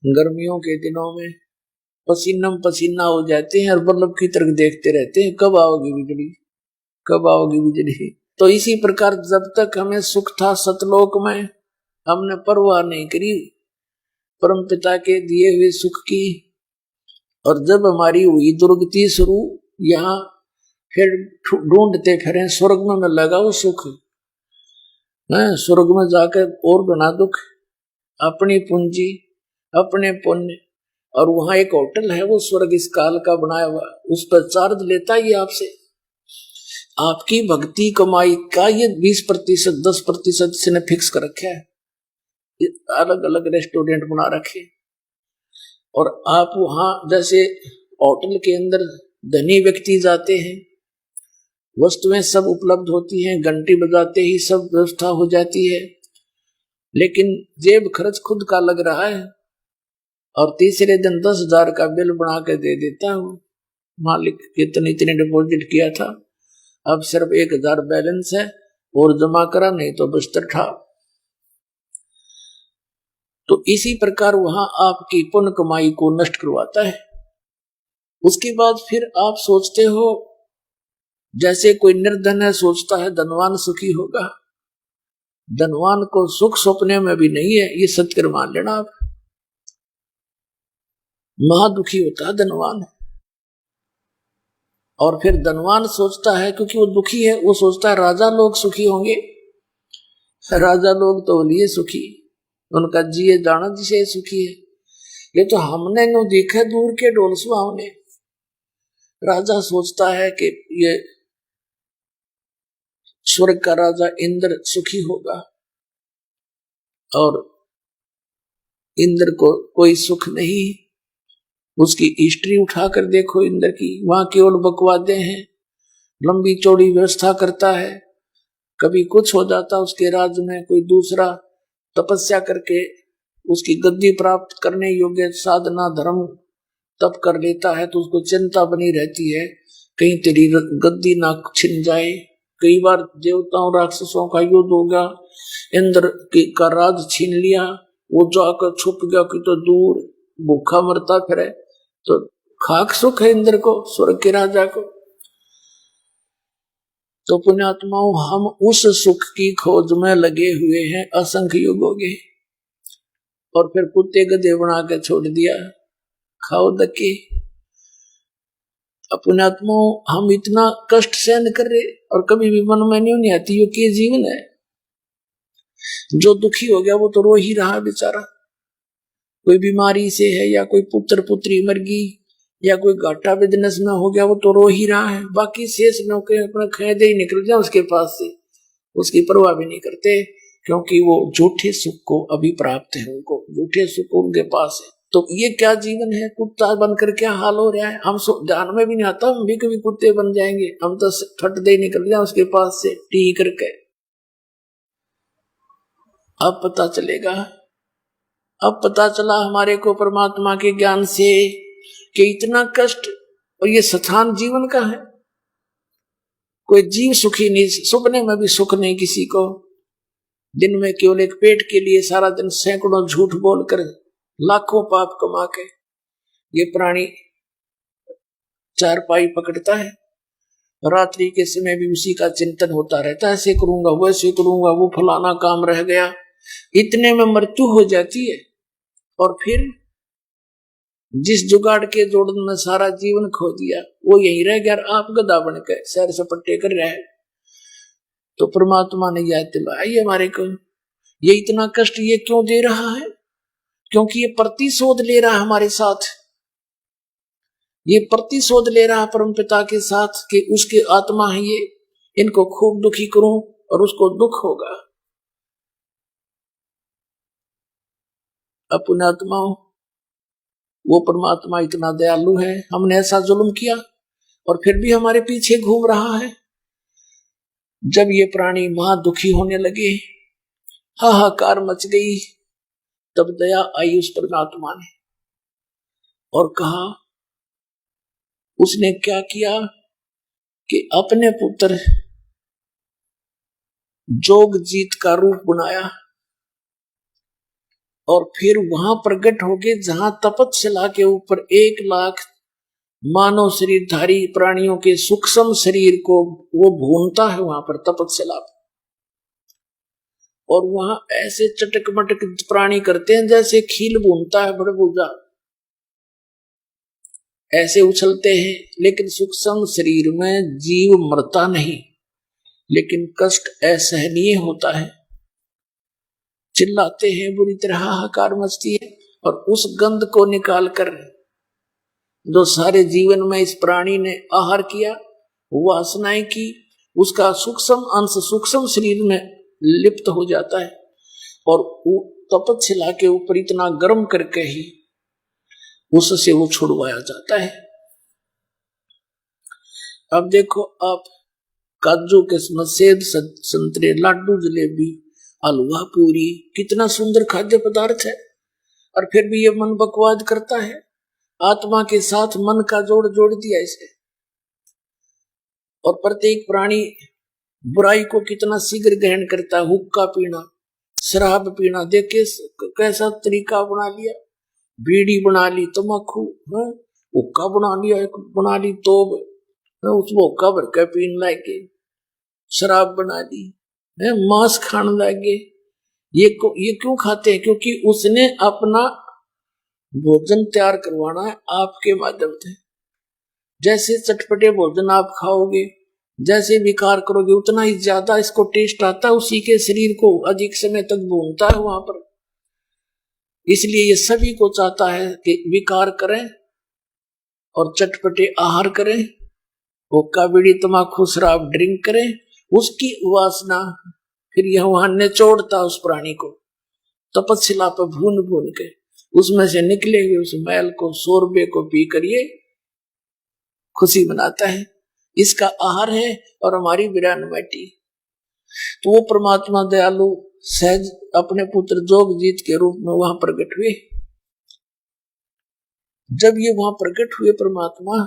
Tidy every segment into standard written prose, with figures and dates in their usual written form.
गर्मियों के दिनों में पसीनम पसीना हो जाते हैं और बल्ब की तरफ देखते रहते हैं, कब आओगी बिजली, कब आओगी बिजली। तो इसी प्रकार जब तक हमें सुख था सतलोक में, हमने परवाह नहीं करी परम पिता के दिए हुए सुख की। और जब हमारी हुई दुर्गति शुरू, यहाँ फिर ढूंढते फिरे स्वर्ग में लगा वो सुख है, स्वर्ग में जाकर और बना दुख, अपनी पूंजी अपने पुण्य। और वहां एक होटल है वो स्वर्ग इस काल का बनाया हुआ, उस पर चार्ज लेता ही आपसे। आपकी भक्ति कमाई का ये 20% 10% इसने फिक्स कर रखा है, अलग अलग रेस्टोरेंट बना रखे। और आप वहां जैसे होटल के अंदर धनी व्यक्ति जाते हैं, वस्तुएं सब उपलब्ध होती हैं, घंटी बजाते ही सब व्यवस्था हो जाती है, लेकिन जेब खर्च खुद का लग रहा है। और तीसरे दिन 10,000 का बिल बना के दे देता हूँ, मालिक इतने डिपॉजिट किया था, अब सिर्फ 1,000 बैलेंस है और जमा करा, नहीं तो बिस्तर ठा। तो इसी प्रकार वहां आपकी पुण्य कमाई को नष्ट करवाता है। उसके बाद फिर आप सोचते हो, जैसे कोई निर्धन है सोचता है धनवान सुखी होगा, धनवान को सुख सपने में भी नहीं है, ये सत्य मान लेना आप। महादुखी होता है धनवान। और फिर धनवान सोचता है, क्योंकि वो दुखी है, वो सोचता है राजा लोग सुखी होंगे, राजा लोग तो लिए सुखी, उनका जिए जाना जिसे सुखी है। ये तो हमने नो देखा दूर के ढोल सुहावने। राजा सोचता है कि ये स्वर्ग का राजा इंद्र सुखी होगा, और इंद्र को कोई सुख नहीं। उसकी हिस्ट्री उठाकर देखो इंद्र की, वहां केवल बकवादे हैं, लंबी चौड़ी व्यवस्था करता है। कभी कुछ हो जाता उसके राज्य में, कोई दूसरा तपस्या करके उसकी गद्दी प्राप्त करने योग्य साधना धर्म तप कर लेता है, तो उसको चिंता बनी रहती है कहीं तेरी गद्दी ना छिन जाए। कई बार देवताओं राक्षसों का युद्ध हो गया, इंद्र का राज छीन लिया, वो जाकर छुप गया कि तो दूर भूखा मरता फिरे, तो खाक सुख है इंद्र को, स्वर्ग के राजा को। तो पुण्यात्माओं, हम उस सुख की खोज में लगे हुए हैं असंख्य युगों के, और फिर कुत्ते गधे बना के छोड़ दिया, खाओ धक्के। पुण्यात्माओं, हम इतना कष्ट सहन कर रहे और कभी भी मन में नहीं आती ये क्या जीवन है। जो दुखी हो गया वो तो रो ही रहा बेचारा, कोई बीमारी से है, या कोई पुत्र पुत्री मर गई, या कोई घाटा बिजनेस में हो गया, वो तो रो ही रहा है। बाकी शेष नौके अपना खैदे ही निकल जाए उसके पास से, उसकी परवाह भी नहीं करते, क्योंकि वो झूठे सुख को अभी प्राप्त है, उनको झूठे सुख उनके पास है। तो ये क्या जीवन है, कुत्ता बनकर क्या हाल हो रहा है। हम ध्यान में भी नहीं आता हम भी कभी कुत्ते बन जाएंगे, हम तो फट दे निकल जाए उसके पास से टी करके। अब पता चलेगा, अब पता चला हमारे को परमात्मा के ज्ञान से कि इतना कष्ट, और ये स्थान जीवन का है। कोई जीव सुखी नहीं, सपने में भी सुख नहीं किसी को। दिन में केवल एक पेट के लिए सारा दिन सैकड़ों झूठ बोलकर लाखों पाप कमा के ये प्राणी चारपाई पकड़ता है। रात्रि के समय भी उसी का चिंतन होता रहता है, ऐसे करूंगा वैसे करूंगा, वो फलाना काम रह गया, इतने में मृत्यु हो जाती है। और फिर जिस जुगाड़ के जोड़न में सारा जीवन खो दिया, वो यही रह गया, आप गधा बन के सैर सपट्टे कर रहे हैं। तो परमात्मा ने याद दिलाई हमारे को, ये इतना कष्ट ये क्यों दे रहा है, क्योंकि ये प्रतिशोध ले रहा है हमारे साथ, ये प्रतिशोध ले रहा है परम पिता के साथ कि उसके आत्मा है ये, इनको खूब दुखी करूं और उसको दुख होगा। अपने आत्माओं, वो परमात्मा इतना दयालु है, हमने ऐसा जुल्म किया और फिर भी हमारे पीछे घूम रहा है। जब ये प्राणी महा दुखी होने लगे, हाहाकार मच गई, तब दया आई उस परमात्मा ने और कहा, उसने क्या किया कि अपने पुत्र जोग जीत का रूप बनाया। और फिर वहां प्रकट होके जहां तपतशिला के ऊपर 1,00,000 मानव शरीरधारी प्राणियों के सूक्ष्म शरीर को वो भूनता है वहां पर तपतशिला पर। और वहां ऐसे चटक मटक प्राणी करते हैं जैसे खील भूनता है बड़बूजा, ऐसे उछलते हैं। लेकिन सूक्ष्म शरीर में जीव मरता नहीं, लेकिन कष्ट असहनीय होता है, चिल्लाते हैं, बुरी तरह हाहाकार मचती है। और उस गंध को निकाल कर जो सारे जीवन में इस प्राणी ने आहार किया, वासनाएं की, उसका सूक्ष्म अंश सूक्ष्म शरीर में लिप्त हो जाता है और तपतशिला के ऊपर इतना गर्म करके ही उससे वो छुड़वाया जाता है। अब देखो आप, काजू किस्मत, सेब, संतरे, लाडू, जलेबी, हलवा, पूरी, कितना सुंदर खाद्य पदार्थ है, और फिर भी ये मन बकवाद करता है। आत्मा के साथ मन का जोड़ जोड़ दिया इसे। और प्रत्येक प्राणी बुराई को कितना शीघ्र ग्रहण करता है। हुक्का पीना, शराब पीना, देखे कैसा तरीका बना लिया, बीड़ी बना ली, तम्बाकू, हुक्का बना लिया, एक बना ली तोब, उसको हुक्का भर के पीने लगे, शराब बना ली, मांस खाने लगे। ये क्यों खाते हैं? क्योंकि उसने अपना भोजन तैयार करवाना है आपके माध्यम से। जैसे चटपटे भोजन आप खाओगे, जैसे विकार करोगे, उतना ही ज्यादा इसको टेस्ट आता है, उसी के शरीर को अधिक समय तक भूनता है वहां पर। इसलिए ये सभी को चाहता है कि विकार करें और चटपटे आहार करें, हुक्का बीड़ी तम्बाकू शराब ड्रिंक करें। उसकी वासना फिर यह वहां निचोड़ता उस प्राणी को, तपस्या पर भून भून के उसमें से निकले हुए उस मैल को, शोरबे को पी कर ये खुशी मनाता है। इसका आहार है और हमारी विरान माटी। तो वो परमात्मा दयालु सहज अपने पुत्र जोगजीत के रूप में वहां प्रकट हुए। जब ये वहां प्रकट हुए परमात्मा,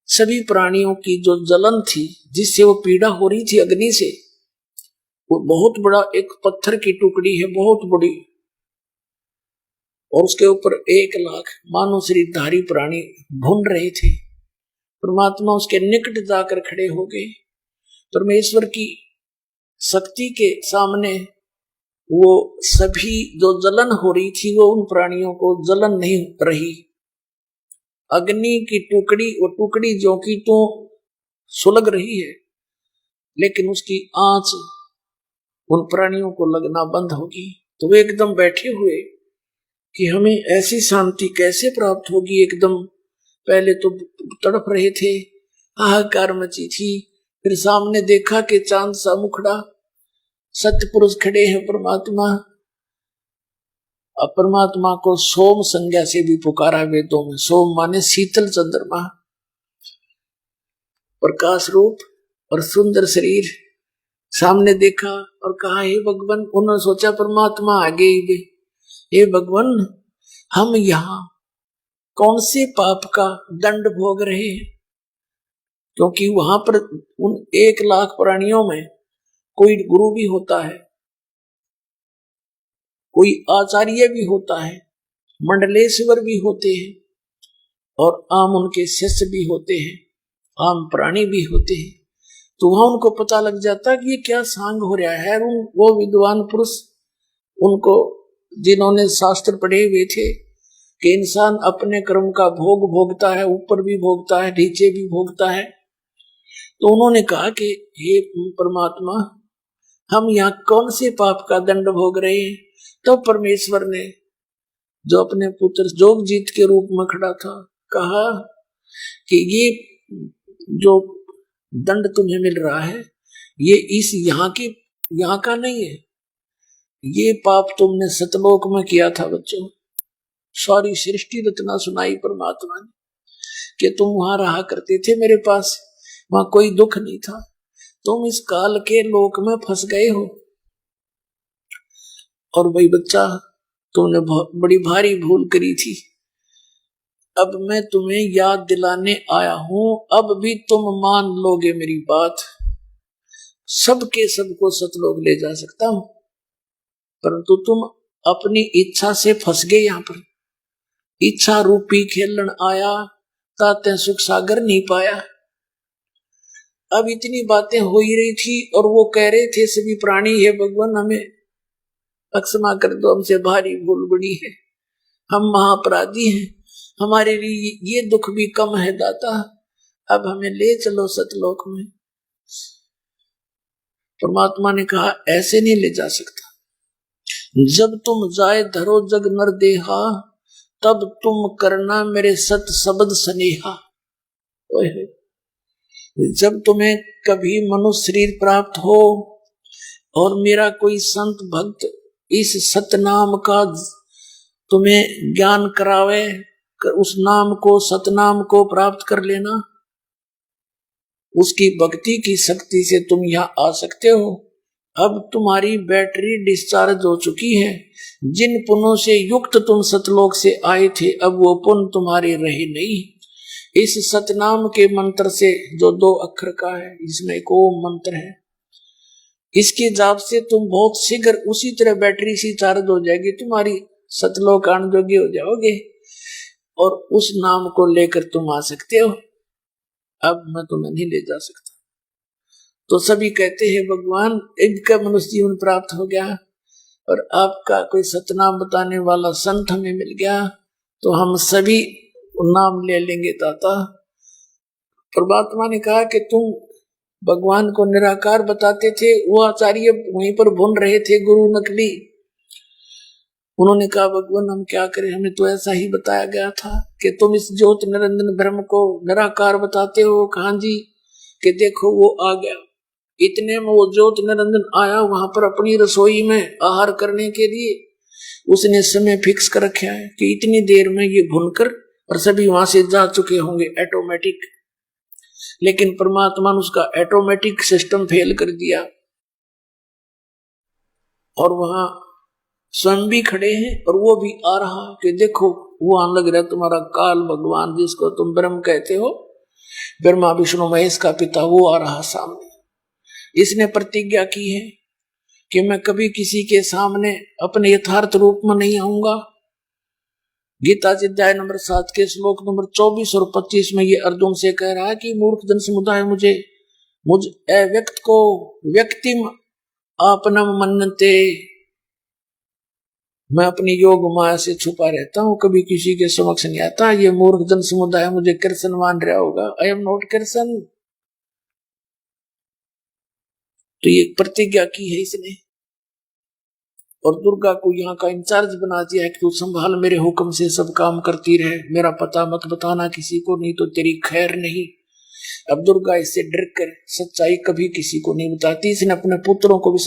सभी प्राणियों की जो जलन थी, जिससे वो पीड़ा हो रही थी अग्नि से, वो बहुत बड़ा एक पत्थर की टुकड़ी है, बहुत बड़ी, और उसके ऊपर 1,00,000 मानव शरीरधारी प्राणी भून रहे थे। परमात्मा उसके निकट जाकर खड़े हो गए। परमेश्वर की शक्ति के सामने वो सभी जो जलन हो रही थी, वो उन प्राणियों को जलन नहीं रही। अग्नि की टुकड़ी, वो टुकड़ी जो कि तो सुलग रही है, लेकिन उसकी आंच उन प्राणियों को लगना बंद होगी। तो वे एकदम बैठे हुए कि हमें ऐसी शांति कैसे प्राप्त होगी। एकदम पहले तो तड़प रहे थे, हाहाकार मची थी, फिर सामने देखा कि चांद सा मुखड़ा, सत्य पुरुष खड़े हैं परमात्मा। अब परमात्मा को सोम संज्ञा से भी पुकारा वेदों में। सोम माने शीतल चंद्रमा, प्रकाश रूप और सुंदर शरीर। सामने देखा और कहा, हे भगवान, उन्होंने सोचा परमात्मा आगे ही, हे भगवान, हम यहाँ कौन से पाप का दंड भोग रहे हैं? क्योंकि वहां पर उन 1,00,000 प्राणियों में कोई गुरु भी होता है, कोई आचार्य भी होता है, मंडलेश्वर भी होते हैं, और आम उनके शिष्य भी होते हैं, आम प्राणी भी होते हैं। तो वहां उनको पता लग जाता है कि ये क्या सांग हो रहा है। वो विद्वान पुरुष, उनको जिन्होंने शास्त्र पढ़े हुए थे कि इंसान अपने कर्म का भोग भोगता है, ऊपर भी भोगता है, नीचे भी भोगता है। तो उन्होंने कहा कि हे परमात्मा, हम यहाँ कौन से पाप का दंड भोग रहे हैं? तो परमेश्वर ने, जो अपने पुत्र जोगजीत के रूप में खड़ा था, कहा कि ये जो दंड तुम्हें मिल रहा है, ये इस यहाँ का नहीं है। ये पाप तुमने सतलोक में किया था बच्चों। सारी सृष्टि रचना सुनाई परमात्मा ने कि तुम वहां रहा करते थे मेरे पास, वहां कोई दुख नहीं था, तुम इस काल के लोक में फंस गए हो। और भाई बच्चा, तुमने बड़ी भारी भूल करी थी। अब मैं तुम्हें याद दिलाने आया हूं, अब भी तुम मान लोगे मेरी बात। सबके सबको सतलोक ले जा सकता हूं, परंतु तुम अपनी इच्छा से फंस गए। यहाँ पर इच्छा रूपी खेलन आया, ताते सुख सागर नहीं पाया। अब इतनी बातें हो ही रही थी और वो कह रहे थे सभी प्राणी, है भगवान हमें अक्षमा कर दो, हमसे भारी भूल बड़ी है, हम महाअपराधी हैं, हमारे लिए ये दुख भी कम है दाता, अब हमें ले चलो सतलोक में। परमात्मा ने कहा ऐसे नहीं ले जा सकता, जब तुम जाए धरो जग नर देहा, तब तुम करना मेरे सत शब्द स्नेहा। जब तुम्हें कभी मनुष्य शरीर प्राप्त हो और मेरा कोई संत भक्त इस सतनाम का तुम्हें ज्ञान करावे, उस नाम को सतनाम को प्राप्त कर लेना, उसकी भक्ति की शक्ति से तुम यहाँ आ सकते हो। अब तुम्हारी बैटरी डिस्चार्ज हो चुकी है, जिन पुण्यों से युक्त तुम सतलोक से आए थे अब वो पुण्य तुम्हारे रहे नहीं। इस सतनाम के मंत्र से जो 2 अक्षर का है, इसमें एक ओम मंत्र है, इसके जाप से तुम बहुत शीघ्र उसी तरह बैटरी सी चार्ज हो जाएगी, तुम्हारी सतलोक आने जोगे हो जाओगे और उस नाम को लेकर तुम आ सकते हो। अब मैं तुम्हें नहीं ले जा सकता। तो सभी कहते हैं भगवान इनका मनुष्य जीवन प्राप्त हो गया और आपका कोई सतनाम बताने वाला संत हमें मिल गया तो हम सभी नाम ले लेंगे दाता। परमात्मा ने कहा कि तुम भगवान को निराकार बताते थे, वो आचार्य वहीं पर भून रहे थे, गुरु नकली। उन्होंने कहा भगवान हम क्या करें, हमें तो ऐसा ही बताया गया था कि तुम इस ज्योत निरंजन ब्रह्म को निराकार बताते हो। कहा जी कि देखो वो आ गया, इतने में वो ज्योत निरंजन आया, वहां पर अपनी रसोई में आहार करने के लिए उसने समय फिक्स कर रखा है कि इतनी देर में ये भुनकर और सभी वहां से जा चुके होंगे ऑटोमेटिक। लेकिन परमात्मा ने उसका ऑटोमेटिक सिस्टम फेल कर दिया और वहां स्वयं भी खड़े हैं और वो भी आ रहा कि देखो वो आने लग रहा तुम्हारा काल भगवान, जिसको तुम ब्रह्म कहते हो, ब्रह्मा विष्णु महेश का पिता, वो आ रहा सामने। इसने प्रतिज्ञा की है कि मैं कभी किसी के सामने अपने यथार्थ रूप में नहीं आऊंगा। गीता जी अध्याय नंबर 7 के श्लोक नंबर 24 और 25 में ये अर्जुन से कह रहा है कि मूर्ख जन समुदाय मुझ व्यक्त को व्यक्तिम आपनम मन्नते, मैं अपनी योग माया से छुपा रहता हूँ, कभी किसी के समक्ष नहीं आता। ये मूर्ख जन समुदाय मुझे कृष्ण मान रहा होगा, आई एम नॉट कृष्ण। तो ये प्रतिज्ञा की है इसने और दुर्गा को यहाँ का इंचार्ज बना दिया है कि तू संभाल, मेरे हुक्म से सब काम करती रहे, मेरा पता मत बताना किसी को, नहीं तो तेरी खैर नहीं। अब दुर्गा इससे डर कर सच्चाई कभी किसी को नहीं बताती। इसने अपने पुत्रों को भी